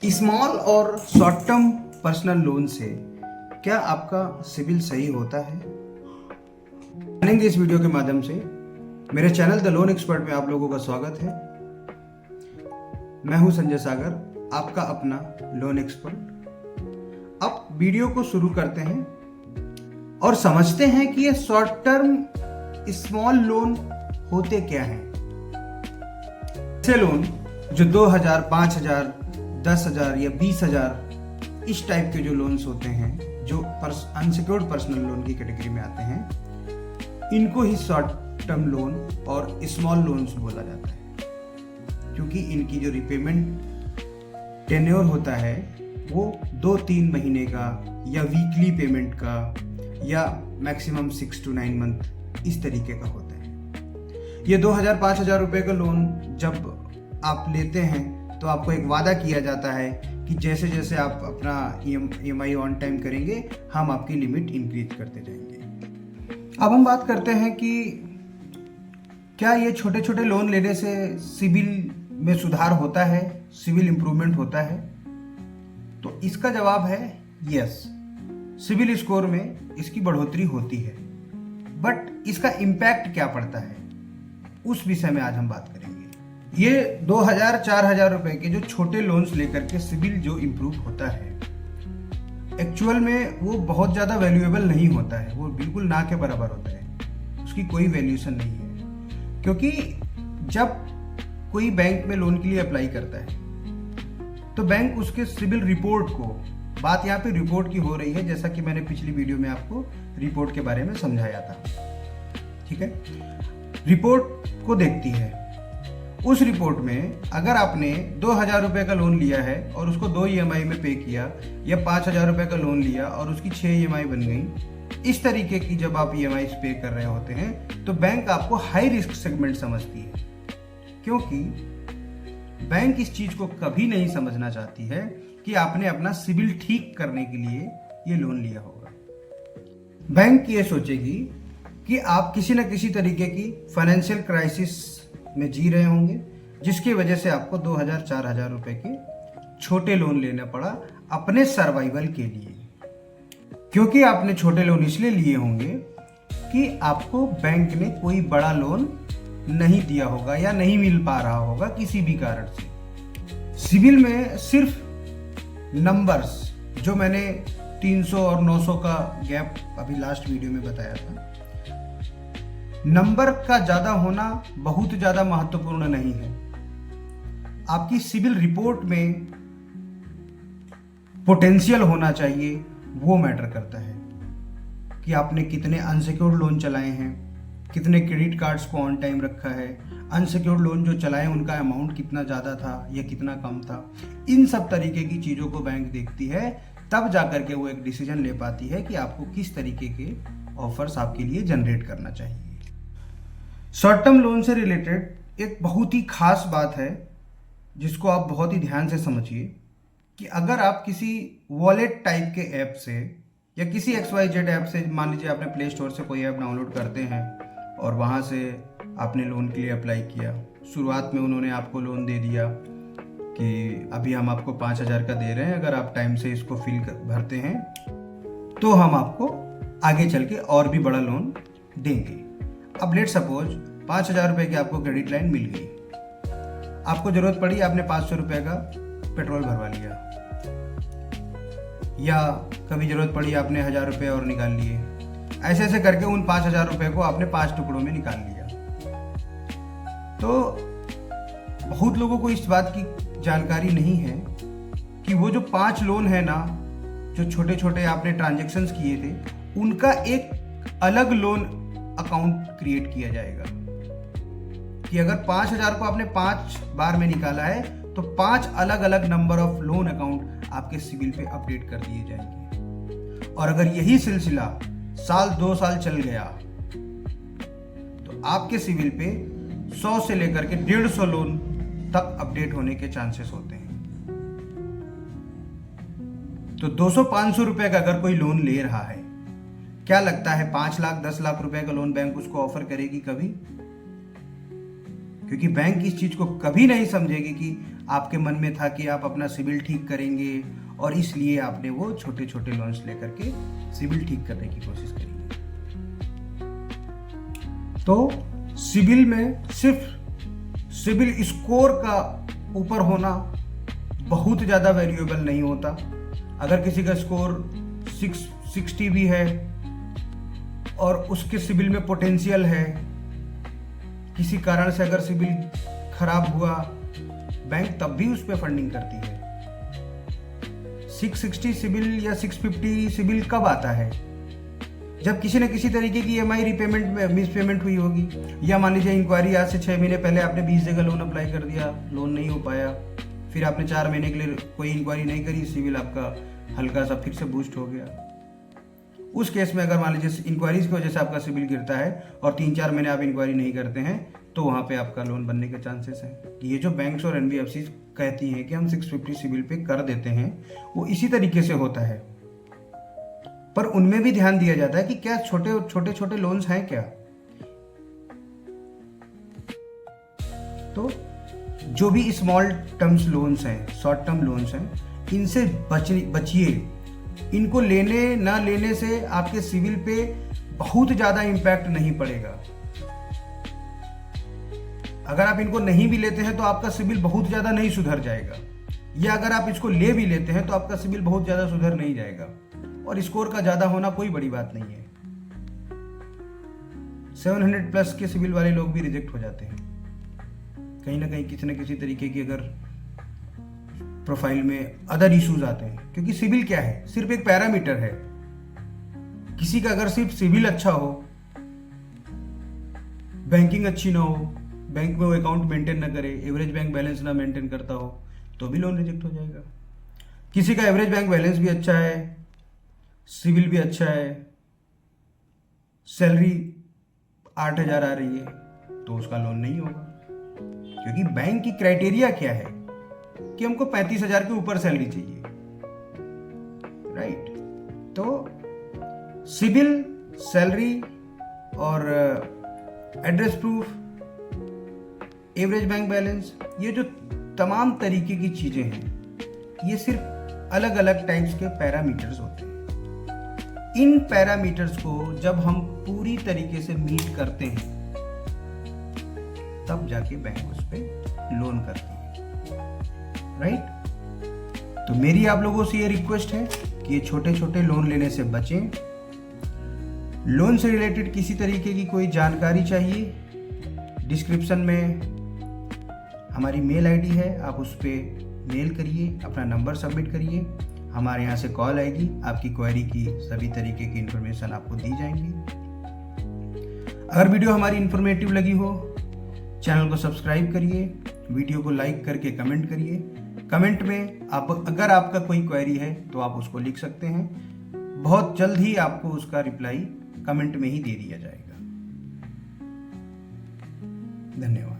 Small और short term personal loan से क्या आपका सिबिल सही होता है? जानेंगे इस वीडियो के माध्यम से। मेरे चैनल द लोन एक्सपर्ट में आप लोगों का स्वागत है। मैं हूं संजय सागर, आपका अपना लोन एक्सपर्ट। अब वीडियो को शुरू करते हैं और समझते हैं कि ये शॉर्ट टर्म स्मॉल लोन होते क्या हैं। ऐसे लोन जो 2000, 5000, 10,000 या 20,000 इस टाइप के जो लोन्स होते हैं, जो अनसिक्योर्ड पर्सनल लोन की कैटेगरी में आते हैं, इनको ही शॉर्ट टर्म लोन और स्मॉल लोन्स बोला जाता है, क्योंकि इनकी जो रिपेमेंट टेन्योर होता है वो 2-3 महीने का या वीकली पेमेंट का या मैक्सिमम 6 to 9 मंथ इस तरीके का होता है। ये 2000-5000 रुपए का लोन जब आप लेते हैं तो आपको एक वादा किया जाता है कि जैसे जैसे आप अपना EMI ऑन टाइम करेंगे, हम आपकी लिमिट इंक्रीज करते जाएंगे। अब हम बात करते हैं कि क्या ये छोटे छोटे लोन लेने से सिबिल में सुधार होता है, सिबिल इंप्रूवमेंट होता है? तो इसका जवाब है यस, सिबिल स्कोर में इसकी बढ़ोतरी होती है। बट इसका इम्पैक्ट क्या पड़ता है, उस विषय में आज हम बात करेंगे। ये 2000-4000 रुपए के जो छोटे लोन्स लेकर के सिबिल जो इम्प्रूव होता है, एक्चुअल में वो बहुत ज़्यादा वैल्यूएबल नहीं होता है, वो बिल्कुल ना के बराबर होता है, उसकी कोई वैल्यूएशन नहीं है। क्योंकि जब कोई बैंक में लोन के लिए अप्लाई करता है तो बैंक उसके सिबिल रिपोर्ट को, बात यहाँ पे रिपोर्ट की हो रही है, जैसा कि मैंने पिछली वीडियो में आपको रिपोर्ट के बारे में समझाया था, ठीक है। रिपोर्ट को देखती है। उस रिपोर्ट में अगर आपने 2000 रुपए का लोन लिया है और उसको 2 EMI में पे किया, या 5000 रुपए का लोन लिया और उसकी 6 EMI बन गई, इस तरीके की जब आप EMI पे कर रहे होते हैं तो बैंक आपको हाई रिस्क सेगमेंट समझती है, क्योंकि बैंक इस चीज को कभी नहीं समझना चाहती है कि आपने अपना सिबिल ठीक करने के लिए ये लोन लिया होगा। बैंक ये सोचेगी कि आप किसी न किसी तरीके की फाइनेंशियल क्राइसिस में जी रहे होंगे, जिसकी वजह से आपको 2000-4000 रुपए के छोटे लोन लेना पड़ा अपने सर्वाइवल के लिए। क्योंकि आपने छोटे लोन इसलिए लिए होंगे कि आपको बैंक ने कोई बड़ा लोन नहीं दिया होगा या नहीं मिल पा रहा होगा किसी भी कारण से। सिबिल में सिर्फ नंबर्स, जो मैंने 300 और 900 का गैप अभी लास्ट वीडियो में बताया था, नंबर का ज्यादा होना बहुत ज्यादा महत्वपूर्ण नहीं है। आपकी सिबिल रिपोर्ट में पोटेंशियल होना चाहिए, वो मैटर करता है कि आपने कितने अनसिक्योर्ड लोन चलाए हैं, कितने क्रेडिट कार्ड्स को ऑन टाइम रखा है, अनसिक्योर्ड लोन जो चलाए उनका अमाउंट कितना ज़्यादा था या कितना कम था। इन सब तरीके की चीज़ों को बैंक देखती है, तब जाकर के वो एक डिसीजन ले पाती है कि आपको किस तरीके के ऑफर्स आपके लिए जनरेट करना चाहिए। शॉर्ट टर्म लोन से रिलेटेड एक बहुत ही खास बात है, जिसको आप बहुत ही ध्यान से समझिए, कि अगर आप किसी वॉलेट टाइप के ऐप से या किसी XYZ ऐप से, मान लीजिए आपने प्ले स्टोर से कोई ऐप डाउनलोड करते हैं और वहाँ से आपने लोन के लिए अप्लाई किया। शुरुआत में उन्होंने आपको लोन दे दिया कि अभी हम आपको 5000 का दे रहे हैं, अगर आप टाइम से इसको भरते हैं तो हम आपको आगे चल के और भी बड़ा लोन देंगे। अब लेट सपोज 5000 रुपए की आपको क्रेडिट लाइन मिल गई, आपको जरूरत पड़ी, आपने 500 रुपए का पेट्रोल भरवा लिया, या कभी जरूरत पड़ी आपने 1000 रुपए और निकाल लिए। ऐसे ऐसे करके उन 5000 रुपए को आपने 5 टुकड़ों में निकाल लिया। तो बहुत लोगों को इस बात की जानकारी नहीं है कि वो जो 5 लोन है ना, जो छोटे छोटे आपने ट्रांजेक्शन्स किए थे, उनका एक अलग लोन अकाउंट क्रिएट किया जाएगा कि अगर 5000 को आपने 5 बार में निकाला है तो 5 अलग अलग नंबर ऑफ लोन अकाउंट आपके सिबिल पे अपडेट कर दिए जाएंगे। और अगर यही सिलसिला 1-2 साल चल गया तो आपके सिबिल पे 100 से लेकर के 150 लोन तक अपडेट होने के चांसेस होते हैं। तो 200-500 रुपए का अगर कोई लोन ले रहा है, क्या लगता है 5 लाख 10 लाख रुपए का लोन बैंक उसको ऑफर करेगी कभी? क्योंकि बैंक इस चीज को कभी नहीं समझेगी कि आपके मन में था कि आप अपना सिबिल ठीक करेंगे और इसलिए आपने वो छोटे छोटे लोन्स लेकर के सिबिल ठीक करने की कोशिश करी। तो सिबिल में सिर्फ सिबिल स्कोर का ऊपर होना बहुत ज़्यादा वेरिएबल नहीं होता। अगर किसी का स्कोर 660 भी है और उसके सिबिल में पोटेंशियल है, किसी कारण से अगर सिबिल खराब हुआ, बैंक तब भी उस पर फंडिंग करती है। 660 सिबिल या 650 सिबिल कब आता है? जब किसी न किसी तरीके की EMI रिपेमेंट में मिस पेमेंट हुई होगी, या मान लीजिए इंक्वायरी आज से 6 महीने पहले आपने 20 जगह लोन अप्लाई कर दिया, लोन नहीं हो पाया, फिर आपने 4 महीने के लिए कोई इंक्वायरी नहीं करी, सिबिल आपका हल्का सा फिर से बूस्ट हो गया। उस केस में अगर मान लीजिए इंक्वायरीज की वजह से आपका सिबिल गिरता है और 3-4 महीने आप इंक्वायरी नहीं करते हैं, तो वहाँ पे आपका लोन बनने के चांसेस हैं। ये जो बैंक्स और NBFCs कहती हैं कि हम 650 सिबिल पे कर देते हैं, वो इसी तरीके से होता है। पर उनमें भी ध्यान दिया जाता है कि क्या छोटे छोटे लोन्स हैं क्या। तो जो भी स्मॉल टर्म्स लोन्स हैं, शॉर्ट टर्म लोन्स हैं, इनसे बचिए। इनको लेने ना लेने से आपके सिबिल पे बहुत ज्यादा इंपैक्ट नहीं पड़ेगा। अगर आप इनको नहीं भी लेते हैं तो आपका सिबिल बहुत ज्यादा नहीं सुधर जाएगा, या अगर आप इसको ले भी लेते हैं तो आपका सिबिल बहुत ज्यादा सुधर नहीं जाएगा। और स्कोर का ज्यादा होना कोई बड़ी बात नहीं है। 700 प्लस के सिबिल वाले लोग भी रिजेक्ट हो जाते हैं। कहीं ना कहीं किसी न किसी तरीके की अगर प्रोफाइल में अदर इश्यूज आते हैं, क्योंकि सिबिल क्या है? सिर्फ एक पैरामीटर है। किसी का अगर सिर्फ सिबिल अच्छा हो, बैंकिंग अच्छी ना हो, बैंक में वो अकाउंट मेंटेन ना करे, एवरेज बैंक बैलेंस ना मेंटेन करता हो, तो भी लोन रिजेक्ट हो जाएगा। किसी का एवरेज बैंक बैलेंस भी अच्छा है, सिबिल भी अच्छा है, सैलरी 8,000 आ रही है, तो उसका लोन नहीं होगा। क्योंकि बैंक की क्राइटेरिया क्या है कि हमको 35,000 के ऊपर सैलरी चाहिए, राइट? तो सिबिल, सैलरी और address proof, average bank balance, ये जो तमाम तरीके की चीजें हैं, ये सिर्फ अलग अलग टाइप्स के पैरामीटर्स होते हैं। इन पैरामीटर्स को जब हम पूरी तरीके से मीट करते हैं, तब जाके बैंक उस पर लोन करती है, राइट? तो मेरी आप लोगों से ये रिक्वेस्ट है कि ये छोटे छोटे लोन लेने से बचें। लोन से रिलेटेड किसी तरीके की कोई जानकारी चाहिए, डिस्क्रिप्शन में हमारी मेल आईडी है, आप उस पर मेल करिए, अपना नंबर सबमिट करिए, हमारे यहाँ से कॉल आएगी, आपकी क्वेरी की सभी तरीके की इंफॉर्मेशन आपको दी जाएंगी। अगर वीडियो हमारी इंफॉर्मेटिव लगी हो, चैनल को सब्सक्राइब करिए, वीडियो को लाइक करके कमेंट करिए। कमेंट में अगर आपका कोई क्वेरी है तो आप उसको लिख सकते हैं, बहुत जल्द ही आपको उसका रिप्लाई कमेंट में ही दे दिया जाएगा। धन्यवाद।